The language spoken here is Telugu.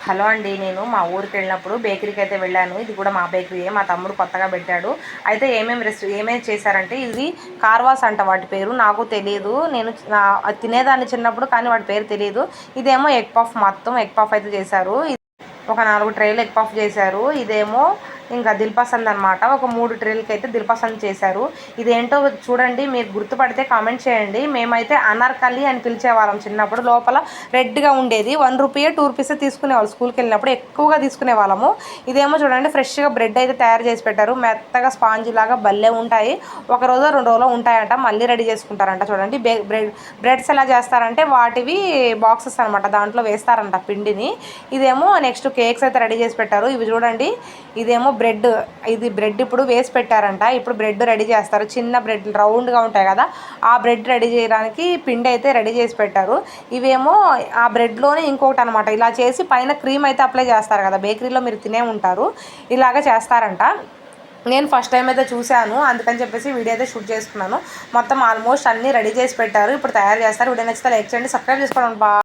హలో అండి, నేను మా ఊరికి వెళ్ళినప్పుడు బేకరీకి అయితే వెళ్ళాను. ఇది కూడా మా బేకరీయే, మా తమ్ముడు కొత్తగా పెట్టాడు. అయితే ఏమేమి చేశారంటే, ఇది కార్వాస్ అంట వాటి పేరు, నాకు తెలియదు. నేను తినేదాన్ని చిన్నప్పుడు, కానీ వాటి పేరు తెలియదు. ఇదేమో ఎగ్ పఫ్, మొత్తం ఎగ్ పఫ్ అయితే చేశారు. ఒక 4 ట్రేలు ఎగ్ పఫ్ చేశారు. ఇదేమో ఇంకా దిల్పసంద్ అనమాట. ఒక 3 ట్రేలకి అయితే దిల్పసంద్ చేశారు. ఇదేంటో చూడండి, మీరు గుర్తుపడితే కామెంట్ చేయండి. మేమైతే అనార్కలి అని పిలిచేవాళ్ళం చిన్నప్పుడు. లోపల రెడ్గా ఉండేది. 1 రూపీ 2 రూపీస్ తీసుకునేవాళ్ళు. స్కూల్కి వెళ్ళినప్పుడు ఎక్కువగా తీసుకునే వాళ్ళము. ఇదేమో చూడండి, ఫ్రెష్గా బ్రెడ్ అయితే తయారు చేసి పెట్టారు. మెత్తగా స్పాంజ్ లాగా భలే ఉంటాయి. ఒక రోజు 2 రోజులు ఉంటాయంట, మళ్ళీ రెడీ చేసుకుంటారంట. చూడండి, బ్రెడ్స్ ఎలా చేస్తారంటే వాటివి బాక్సెస్ అనమాట, దాంట్లో వేస్తారంట పిండిని. ఇదేమో నెక్స్ట్ కేక్స్ అయితే రెడీ చేసి పెట్టారు. ఇవి చూడండి, ఇదేమో బ్రెడ్. ఇది బ్రెడ్ ఇప్పుడు వేసి పెట్టారంట. ఇప్పుడు బ్రెడ్ రెడీ చేస్తారు. చిన్న బ్రెడ్ రౌండ్గా ఉంటాయి కదా, ఆ బ్రెడ్ రెడీ చేయడానికి పిండి అయితే రెడీ చేసి పెట్టారు. ఇవేమో ఆ బ్రెడ్లోనే ఇంకొకటి అనమాట, ఇలా చేసి పైన క్రీమ్ అయితే అప్లై చేస్తారు కదా, బేకరీలో మీరు తినే ఉంటారు. ఇలాగ చేస్తారంట. నేను ఫస్ట్ టైం అయితే చూశాను, అందుకని చెప్పేసి వీడియో అయితే షూట్ చేసుకున్నాను. మొత్తం ఆల్మోస్ట్ అన్నీ రెడీ చేసి పెట్టారు. ఇప్పుడు తయారు చేస్తారు. వీడియో నచ్చితే లైక్ చేయండి, సబ్స్క్రైబ్ చేసుకోండి.